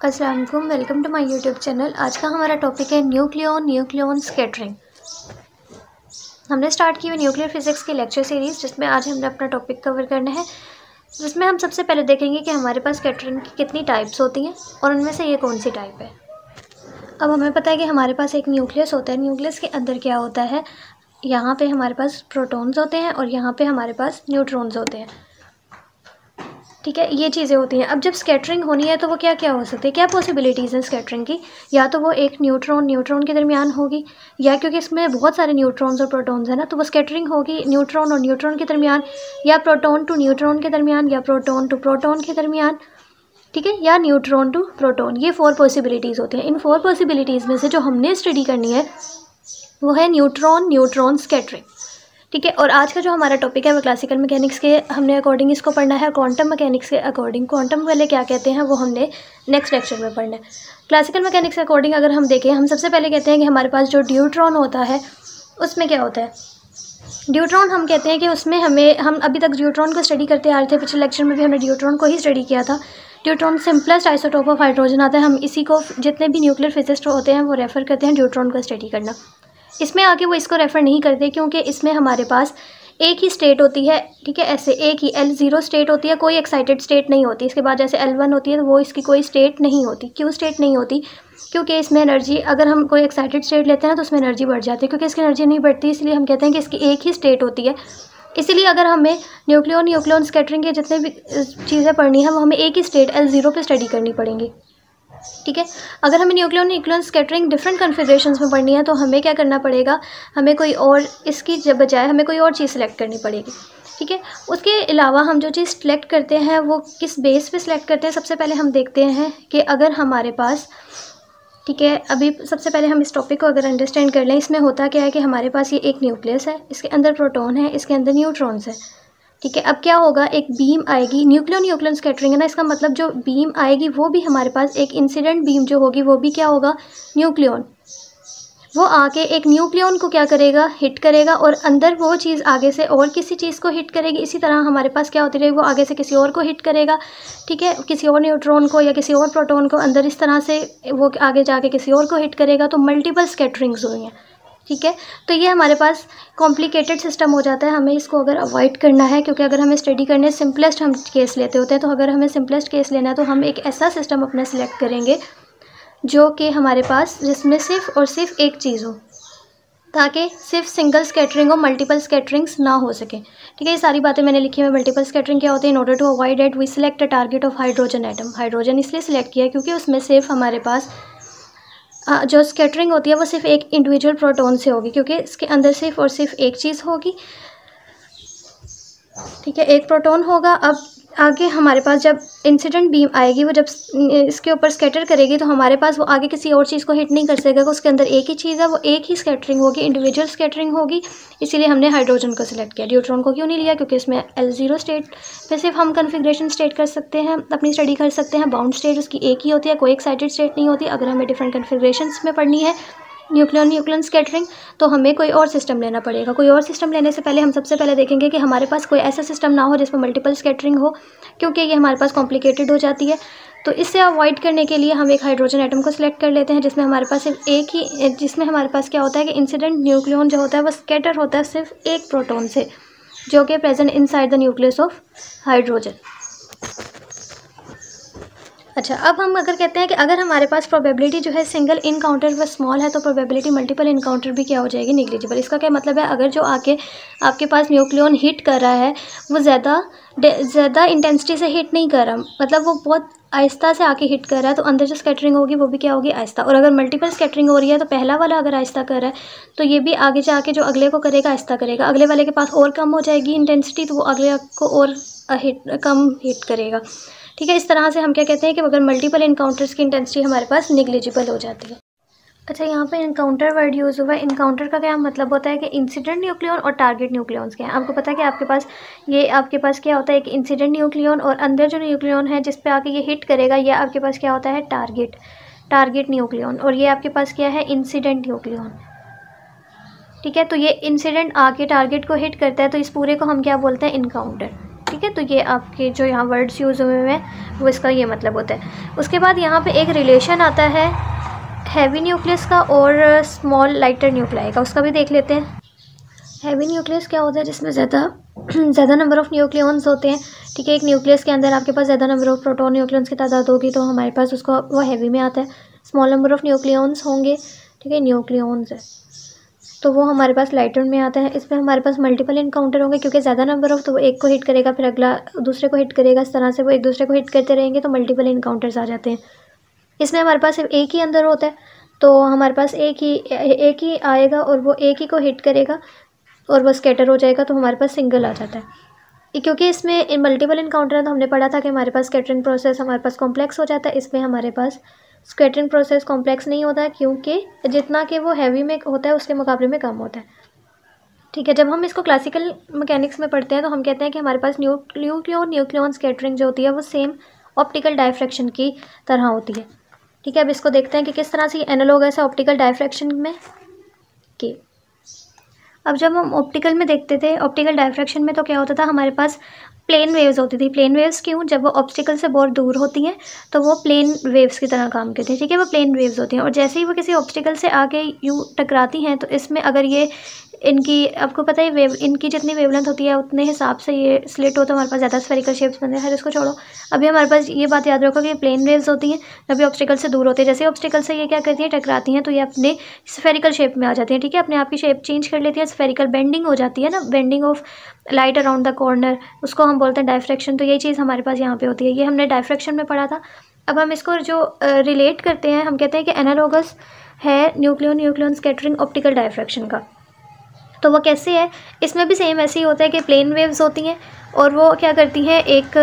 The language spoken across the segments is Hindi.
अस्सलाम वालेकुम, welcome to my YouTube channel. आज का हमारा टॉपिक है न्यूक्लियन स्कैटरिंग। हमने स्टार्ट की हुई न्यूक्लियर फिज़िक्स की लेक्चर सीरीज़, जिसमें आज हमने अपना टॉपिक कवर करना है, जिसमें हम सबसे पहले देखेंगे कि हमारे पास स्कैटरिंग की कितनी टाइप्स होती हैं और उनमें से ये कौन सी टाइप है। अब हमें पता है कि हमारे पास एक न्यूक्लियस होता है। न्यूक्लियस के अंदर क्या होता है, यहाँ पे हमारे पास प्रोटॉन्स होते हैं और यहाँ पे हमारे पास न्यूट्रॉन्स होते हैं। ठीक है, ये चीज़ें होती हैं। अब जब स्कैटरिंग होनी है तो वो क्या क्या हो सकती है, क्या पॉसिबिलिटीज़ हैं स्कैटरिंग की। या तो वो एक न्यूट्रॉन के दरमियान होगी, या क्योंकि इसमें बहुत सारे न्यूट्रॉन्स और प्रोटॉन्स हैं ना, तो वो स्कैटरिंग होगी न्यूट्रॉन और न्यूट्रॉन के दरमियान, या प्रोटॉन टू न्यूट्रॉन के दरमियान, या प्रोटॉन टू प्रोटॉन के दरमियान, ठीक है, या न्यूट्रॉन टू प्रोटॉन। ये 4 पॉसिबिलिटीज़ होती हैं। इन 4 पॉसिबिलिटीज़ में से जो हमने स्टडी करनी है वो है न्यूट्रॉन स्कैटरिंग। ठीक है, और आज का जो हमारा टॉपिक है वो क्लासिकल मैकेनिक्स के हमने अकॉर्डिंग इसको पढ़ना है, क्वांटम मैकेनिक्स के अकॉर्डिंग। क्वांटम वाले क्या कहते हैं वो हमने नेक्स्ट लेक्चर में पढ़ना है। क्लासिकल मैकेनिक्स के अकॉर्डिंग अगर हम देखें, हम सबसे पहले कहते हैं कि हमारे पास जो ड्यूट्रॉन होता है उसमें क्या होता है। ड्यूट्रॉन हम कहते हैं कि उसमें हम अभी तक ड्यूट्रॉन को स्टडी करते आ रहे थे। पिछले लेक्चर में भी हमने ड्यूट्रॉन को ही स्टडी किया था। Deuteron simplest isotope of hydrogen आता है। हम इसी को जितने भी न्यूक्लियर फिजिस्ट होते हैं वो रेफ़र करते हैं ड्यूट्रॉन को स्टडी करना। इसमें आगे वो इसको रेफ़र नहीं करते, क्योंकि इसमें हमारे पास एक ही स्टेट होती है। ठीक है, ऐसे एक ही L0 स्टेट होती है, कोई एक्साइटेड स्टेट नहीं होती। इसके बाद जैसे L1 होती है तो वो इसकी कोई स्टेट नहीं होती। क्यों स्टेट नहीं होती? क्योंकि इसमें एनर्जी, अगर हम कोई एक्साइटेड स्टेट लेते हैं ना तो उसमें एनर्जी बढ़ जाती है। क्योंकि इसकी एनर्जी नहीं बढ़ती, इसलिए हम कहते हैं कि इसकी एक ही स्टेट होती है। इसीलिए अगर हमें न्यूक्लियन स्कैटरिंग के जितने भी चीज़ें पढ़नी है वो हमें एक ही स्टेट L0 पे स्टडी करनी पड़ेंगी। ठीक है, अगर हमें न्यूक्लियन स्कैटरिंग डिफरेंट कन्फिग्रेशंस में पढ़नी है तो हमें क्या करना पड़ेगा, हमें कोई और, इसकी बजाय हमें कोई और चीज़ सेलेक्ट करनी पड़ेगी। ठीक है, उसके अलावा हम जो चीज़ सेलेक्ट करते हैं वो किस बेस पे सेलेक्ट करते हैं। सबसे पहले हम देखते हैं कि अगर हमारे पास, ठीक है, अभी सबसे पहले हम इस टॉपिक को अगर अंडरस्टैंड कर लें, इसमें होता क्या है कि हमारे पास ये एक न्यूक्लियस है, इसके अंदर प्रोटॉन है, इसके अंदर न्यूट्रॉन्स है। ठीक है, अब क्या होगा, एक बीम आएगी। न्यूक्लियन स्कैटरिंग है ना, इसका मतलब जो बीम आएगी वो भी हमारे पास एक इंसिडेंट बीम जो होगी वो भी क्या होगा, न्यूक्लियन। वो आके एक न्यूक्लियन को क्या करेगा, हिट करेगा, और अंदर वो चीज़ आगे से और किसी चीज़ को हिट करेगी। इसी तरह हमारे पास क्या होती रहेगी, वो आगे से किसी और को हिट करेगा। ठीक है, किसी और न्यूट्रॉन को या किसी और प्रोटॉन को अंदर, इस तरह से वो आगे जाके किसी और को हिट करेगा। तो मल्टीपल स्कैटरिंग्स हुई हैं। ठीक है, तो ये हमारे पास कॉम्प्लिकेटेड सिस्टम हो जाता है। हमें इसको अगर अवॉइड करना है, क्योंकि अगर हमें स्टडी करने सिंपलेस्ट हम केस लेते होते हैं, तो अगर हमें सिंपलेस्ट केस लेना है तो हम एक ऐसा सिस्टम अपना सिलेक्ट करेंगे जो कि हमारे पास, जिसमें सिर्फ और सिर्फ एक चीज़ हो, ताकि सिर्फ सिंगल स्कैटरिंग हो, मल्टीपल स्कैटरिंग्स ना हो सके। ठीक है, ये सारी बातें मैंने लिखी है। मल्टीपल स्कैटरिंग क्या होती है, in order to avoid it we select a target of hydrogen atom. Hydrogen इसलिए सिलेक्ट किया क्योंकि उसमें सिर्फ हमारे पास जो स्कैटरिंग होती है वो सिर्फ एक इंडिविजुअल प्रोटॉन से होगी, क्योंकि इसके अंदर सिर्फ और सिर्फ एक चीज़ होगी। ठीक है, एक प्रोटॉन होगा। अब आगे हमारे पास जब इंसिडेंट बीम आएगी, वो जब इसके ऊपर स्कैटर करेगी तो हमारे पास वो आगे किसी और चीज़ को हिट नहीं कर सकेगा। उसके अंदर एक ही चीज़ है, वो एक ही स्कैटरिंग होगी, इंडिविजुअल स्कैटरिंग होगी। इसीलिए हमने हाइड्रोजन को सिलेक्ट किया। ड्यूट्रॉन को क्यों नहीं लिया, क्योंकि इसमें L0 स्टेट पे सिर्फ हम कन्फिग्रेशन स्टेट कर सकते हैं, अपनी स्टडी कर सकते हैं। बाउंड स्टेट उसकी एक ही होती है, कोई एक्साइटेड स्टेट नहीं होती। अगर हमें डिफरेंट कन्फिग्रेशंस में पढ़नी है न्यूक्लियन स्कैटरिंग, तो हमें कोई और सिस्टम लेना पड़ेगा। कोई और सिस्टम लेने से पहले हम सबसे पहले देखेंगे कि हमारे पास कोई ऐसा सिस्टम ना हो जिसमें मल्टीपल स्कैटरिंग हो, क्योंकि ये हमारे पास कॉम्प्लिकेटेड हो जाती है। तो इससे अवॉइड करने के लिए हम एक हाइड्रोजन एटम को सिलेक्ट कर लेते हैं, जिसमें हमारे पास सिर्फ एक ही, जिसमें हमारे पास क्या होता है कि इंसिडेंट न्यूक्लियन जो होता है वो स्कैटर होता है सिर्फ एक प्रोटॉन से, जो कि present inside the nucleus of hydrogen. अच्छा, अब हम अगर कहते हैं कि अगर हमारे पास प्रोबेबिलिटी जो है सिंगल इनकाउंटर व स्मॉल है, तो प्रोबेबिलिटी मल्टीपल इनकाउंटर भी क्या हो जाएगी, निग्लिजिबल। इसका क्या मतलब है, अगर जो आके आपके पास न्यूक्लियन हिट कर रहा है वो ज़्यादा इंटेंसिटी से हिट नहीं कर रहा, मतलब वो बहुत आहिस्ता से आके हिट कर रहा है, तो अंदर जो स्कैटरिंग होगी वो भी क्या होगी, आहिस्ता। और अगर मल्टीपल स्कैटरिंग हो रही है तो पहला वाला अगर आहिस्ता कर रहा है तो ये भी आगे जाके जो अगले को करेगा आहिस्ता करेगा। अगले वाले के पास और कम हो जाएगी इंटेंसिटी, तो वो अगले को और कम हिट करेगा। ठीक है, इस तरह से हम क्या कहते हैं कि अगर मल्टीपल इनकाउंटर्स की इंटेंसिटी हमारे पास निग्लिजिबल हो जाती है। अच्छा, यहाँ पे इनकाउंटर वर्ड यूज़ हुआ है। इनकाउंटर का क्या मतलब होता है कि इंसिडेंट न्यूक्लियन और टारगेट न्यूक्लियंस क्या हैं। आपको पता है कि आपके पास क्या होता है, एक इंसिडेंट न्यूक्लियन, और अंदर जो न्यूक्लियन है जिस पे आके ये हिट करेगा, ये आपके पास क्या होता है, टारगेट न्यूक्लियन, और ये आपके पास क्या है, इंसिडेंट न्यूक्लियन। ठीक है, तो ये इंसिडेंट आके टारगेट को हिट करता है, तो इस पूरे को हम क्या बोलते हैं, इनकाउंटर। ठीक है, तो ये आपके जो यहाँ वर्ड्स यूज़ हुए हैं वो इसका ये मतलब होता है। उसके बाद यहाँ पे एक रिलेशन आता है हैवी न्यूक्लियस का और स्मॉल लाइटर न्यूक्लियाई का, उसका भी देख लेते हैं। हैवी न्यूक्लियस क्या होता है, जिसमें ज़्यादा नंबर ऑफ़ न्यूक्लियॉन्स होते हैं। ठीक है, एक न्यूक्लियस के अंदर आपके पास ज़्यादा नंबर ऑफ़ प्रोटॉन न्यूक्लियॉन्स की तादाद होगी तो हमारे पास उसको वो हैवी में आता है। स्मॉल नंबर ऑफ़ न्यूक्लियॉन्स होंगे, ठीक है, न्यूक्लियॉन्स है, तो वो हमारे पास लाइटर में आता है। इसमें हमारे पास मल्टीपल इनकाउंटर होंगे, क्योंकि ज़्यादा नंबर ऑफ, तो वो एक को हिट करेगा फिर अगला दूसरे को हिट करेगा, इस तरह से वो एक दूसरे को हिट करते रहेंगे, तो मल्टीपल इनकाउंटर्स आ जाते हैं। इसमें हमारे पास सिर्फ एक ही अंदर होता है, तो हमारे पास एक ही आएगा और वो एक ही को हिट करेगा और वो स्कैटर हो जाएगा, तो हमारे पास सिंगल आ जाता है। क्योंकि इसमें मल्टीपल इनकाउंटर है तो हमने पढ़ा था कि हमारे पास स्कैटरिंग प्रोसेस हमारे पास कॉम्प्लेक्स हो जाता है। इसमें हमारे पास स्कैटरिंग प्रोसेस कॉम्प्लेक्स नहीं होता है, क्योंकि जितना कि वो हैवी में होता है उसके मुकाबले में कम होता है। ठीक है, जब हम इसको क्लासिकल मैकेनिक्स में पढ़ते हैं तो हम कहते हैं कि हमारे पास न्यूक्लियॉन स्कैटरिंग जो होती है वो सेम ऑप्टिकल डायफ्रैक्शन की तरह होती है। ठीक है, अब इसको देखते हैं कि किस तरह से एनालॉगस है ऑप्टिकल डायफ्रैक्शन में की। अब जब हम ऑप्टिकल में देखते थे, ऑप्टिकल डायफ्रैक्शन में, तो क्या होता था, हमारे पास प्लेन वेव्स होती थी। प्लेन वेव्स क्यों, जब वो ऑब्स्टिकल से बहुत दूर होती हैं तो वो प्लेन वेव्स की तरह काम करती हैं। ठीक है, वो प्लेन वेव्स होती हैं और जैसे ही वो किसी ऑब्स्टिकल से आके यूँ टकराती हैं तो इसमें अगर ये इनकी, आपको पता है इनकी जितनी वेवलेंथ होती है उतने हिसाब से ये स्लिट होता है, हमारे पास ज़्यादा स्फेरिकल शेप्स बनते हैं। फिर इसको छोड़ो, अभी हमारे पास ये बात याद रखो कि प्लेन वेव्स होती हैं जब ये ऑब्स्टिकल से दूर होती है। जैसे ऑब्स्टिकल से ये क्या करती हैं, टकराती हैं, तो ये अपने स्फेरिकल शेप में आ जाती हैं। ठीक है, अपने आप की शेप चेंज कर लेती है, स्फेरिकल बेंडिंग हो जाती है ना, bending of light around the corner, उसको हम बोलते हैं डायफ्रैक्शन। तो यही चीज़ हमारे पास यहाँ पे होती है, ये हमने डायफ्रैक्शन में पढ़ा था। अब हम इसको जो रिलेट करते हैं, हम कहते हैं कि एनालॉगस है न्यूक्लियॉन स्कैटरिंग ऑप्टिकल डायफ्रैक्शन का। तो वो कैसे है, इसमें भी सेम ऐसे ही होता है कि प्लेन वेव्स होती हैं और वो क्या करती हैं एक,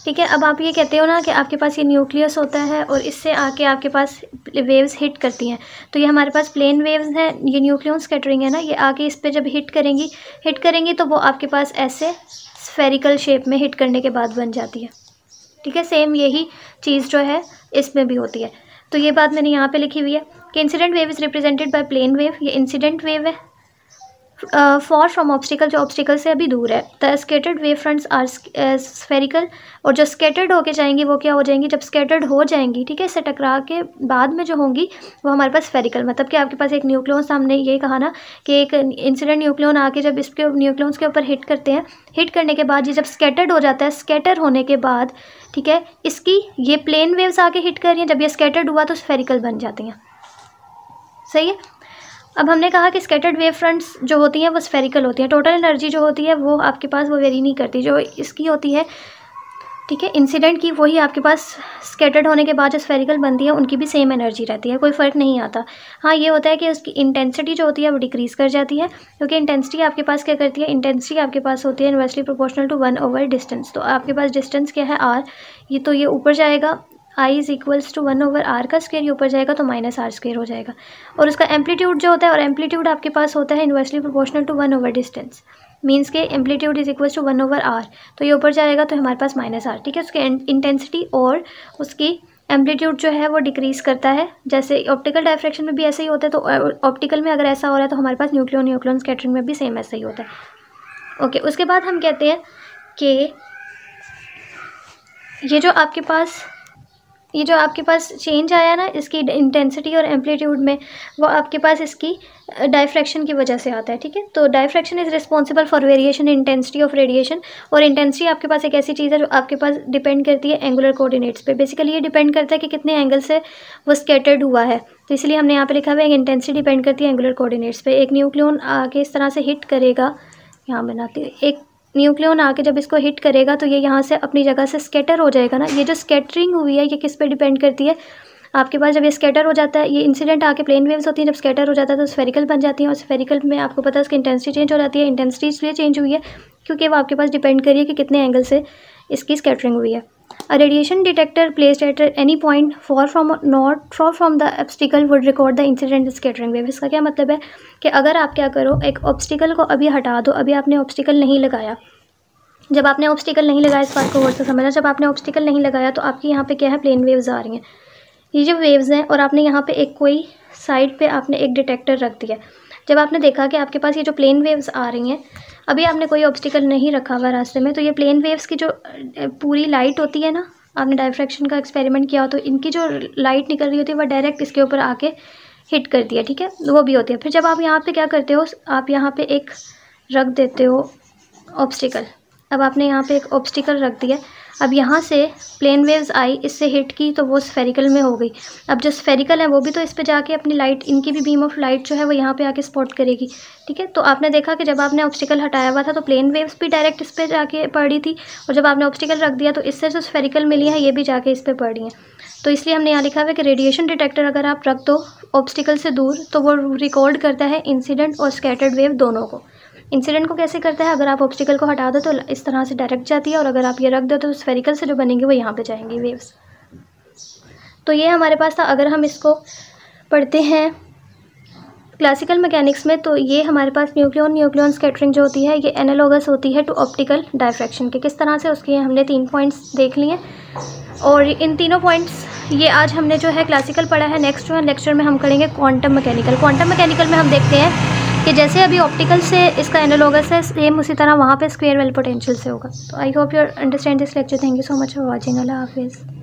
ठीक है, अब आप ये कहते हो ना कि आपके पास ये न्यूक्लियस होता है और इससे आके आपके पास वेव्स हिट करती हैं, तो ये हमारे पास प्लेन वेव्स हैं, ये न्यूक्लियॉन स्कैटरिंग है ना, ये आके इस पर जब हिट करेंगी तो वो आपके पास ऐसे स्फेरिकल शेप में हिट करने के बाद बन जाती है। ठीक है, सेम यही चीज़ जो है इसमें भी होती है। तो ये बात मैंने यहाँ पे लिखी हुई है कि incident wave is represented by plane wave, ये इंसिडेंट वेव है फॉर फ्रॉम ऑब्स्टिकल, जो ऑब्स्टिकल से अभी दूर है। The scattered wave fronts are spherical, और जो स्कैटर्ड होके जाएंगी वो क्या हो जाएंगी, जब स्कैटर्ड हो जाएंगी, ठीक है, इससे टकरा के बाद में जो होंगी वो हमारे पास स्फेरिकल, मतलब कि आपके पास एक न्यूक्लियॉन, सामने यही कहा ना कि एक इंसिडेंट न्यूक्लियॉन आके जब इसके न्यूक्लियॉन्स के ऊपर हिट करते हैं, हिट करने के बाद ये जब स्कैटर्ड हो जाता है, स्कैटर होने के बाद, ठीक है, इसकी ये प्लेन वेव्स आके हिट कर रही हैं, जब ये स्कैटर्ड हुआ तो स्फेरिकल बन जाती हैं। सही है, अब हमने कहा कि स्कैटर्ड वेव फ्रंट्स जो होती हैं वो स्फेरिकल होती हैं। टोटल एनर्जी जो होती है वो आपके पास वो वेरी नहीं करती, जो इसकी होती है, ठीक है, इंसिडेंट की, वही आपके पास स्कैटर्ड होने के बाद जो स्फेरिकल बनती है उनकी भी सेम एनर्जी रहती है, कोई फ़र्क नहीं आता। हाँ, ये होता है कि उसकी इंटेंसिटी जो होती है वो डिक्रीज़ कर जाती है, क्योंकि इंटेंसिटी आपके पास क्या करती है, इंटेंसिटी आपके पास होती है इनवर्सली प्रोपोर्शनल टू 1/डिस्टेंस। तो आपके पास डिस्टेंस क्या है, r, ये तो ये ऊपर जाएगा, I is equals to 1/r का स्क्वायर, ये ऊपर जाएगा तो -r² हो जाएगा। और उसका एम्पलीट्यूड जो होता है, और एम्पलीट्यूड आपके पास होता है इनवर्सली प्रोपोर्शनल टू 1/डिस्टेंस, मीन्स के amplitude is equals to 1/r, तो ये ऊपर जाएगा तो हमारे पास -r। ठीक है, उसकी इंटेंसिटी और उसकी एम्पलीट्यूड जो है वो डिक्रीज़ करता है। जैसे ऑप्टिकल डायफ्रैक्शन में भी ऐसे ही होता है, तो ऑप्टिकल में अगर ऐसा हो रहा है तो हमारे पास न्यूक्लियॉन स्कैटरिंग में भी सेम ऐसा ही होता है। ओके, उसके बाद हम कहते हैं कि ये जो आपके पास चेंज आया ना इसकी इंटेंसिटी और एम्पलीट्यूड में, वो आपके पास इसकी डायफ्रैक्शन की वजह से आता है। ठीक है, तो diffraction is responsible for variation intensity of radiation, और इंटेंसिटी आपके पास एक ऐसी चीज़ है जो आपके पास डिपेंड करती है एंगुलर कोऑर्डिनेट्स पे। बेसिकली ये डिपेंड करता है कि कितने एंगल से वो स्कैटर्ड हुआ है, तो इसलिए हमने यहाँ पे लिखा हुआ है इंटेंसिटी डिपेंड करती है एंगुलर कोऑर्डिनेट्स पे। एक न्यूक्लियॉन आके इस तरह से हिट करेगा, यहाँ बनाती हूँ, एक न्यूक्लियॉन आके जब इसको हिट करेगा तो ये यहाँ से अपनी जगह से स्कैटर हो जाएगा ना। ये जो स्कैटरिंग हुई है ये किस पे डिपेंड करती है, आपके पास जब ये स्कैटर हो जाता है, ये इंसिडेंट आके प्लेन वेव्स होती हैं, जब स्कैटर हो जाता है तो स्फेरिकल बन जाती हैं, और स्फेरिकल में आपको पता है उसकी इंटेंसिटी चेंज हो जाती है। इंटेंसिटी इसलिए चेंज हुई है क्योंकि वो आपके पास डिपेंड करिए कि कितने एंगल से इसकी स्कैटरिंग हुई है। A radiation detector placed at any point far from the obstacle would record the incident scattering wave। इसका क्या मतलब है कि अगर आप क्या करो, एक ऑब्स्टिकल को अभी हटा दो, अभी आपने ऑब्स्टिकल नहीं लगाया, जब आपने ऑब्स्टिकल नहीं लगाया, इस बात को गौर से समझना, जब आपने ऑब्स्टिकल नहीं लगाया तो आपकी यहाँ पे क्या है, प्लेन वेव्स आ रही हैं, ये जो वेव्स हैं, और आपने यहाँ पे एक कोई साइड पे आपने एक डिटेक्टर रख दिया। जब आपने देखा कि आपके पास ये जो प्लेन वेव्स आ रही हैं, अभी आपने कोई ऑब्स्टिकल नहीं रखा हुआ रास्ते में, तो ये प्लेन वेव्स की जो पूरी लाइट होती है ना, आपने डायफ्रैक्शन का एक्सपेरिमेंट किया हो तो इनकी जो लाइट निकल रही होती है वह डायरेक्ट इसके ऊपर आके हिट करती है, ठीक है, वो भी होती है। फिर जब आप यहाँ पे क्या करते हो, आप यहाँ पे एक रख देते हो ऑब्स्टिकल। अब आपने यहाँ पे एक ऑब्स्टिकल रख दिया, अब यहाँ से प्लेन वेव्स आई, इससे हिट की तो वो स्फेरिकल में हो गई। अब जो स्फेरिकल है वो भी तो इस पे जाके अपनी लाइट, इनकी भी बीम ऑफ लाइट जो है वो यहाँ पे आके स्पॉट करेगी, ठीक है। तो आपने देखा कि जब आपने ऑब्स्टिकल हटाया हुआ था तो प्लेन वेव्स भी डायरेक्ट इस पर जाके पड़ रही थी, और जब आपने ऑब्स्टिकल रख दिया तो इससे जो स्फेरिकल मिली है ये भी जाके इस पर पड़ रही हैं। तो इसलिए हमने यहाँ लिखा हुआ है कि रेडिएशन डिटेक्टर अगर आप रख दो ऑब्स्टिकल से दूर तो वो रिकॉर्ड करता है इंसिडेंट और स्कैटर्ड वेव दोनों को। इंसिडेंट को कैसे करता है, अगर आप ऑब्स्टिकल को हटा दो तो इस तरह से डायरेक्ट जाती है, और अगर आप ये रख दो तो स्फेरिकल से जो बनेंगे वो यहाँ पे जाएंगी वेव्स। तो ये हमारे पास था। अगर हम इसको पढ़ते हैं क्लासिकल मैकेनिक्स में, तो ये हमारे पास न्यूक्लियन स्कैटरिंग जो होती है ये एनालॉगस होती है टू ऑप्टिकल डायफ्रैक्शन के। किस तरह से, उसके हमने 3 पॉइंट्स देख लिए, और इन तीनों पॉइंट्स ये आज हमने जो है क्लासिकल पढ़ा है। नेक्स्ट जो है लेक्चर में हम करेंगे क्वांटम मैकेनिकल। क्वांटम मैकेनिकल में हम देखते हैं कि जैसे अभी ऑप्टिकल से इसका एनालॉगस है, सेम उसी तरह वहाँ पे स्क्वायर वेल पोटेंशियल से होगा। तो I hope you understand this lecture. Thank you so much for watching. अल्लाह हाफिज़।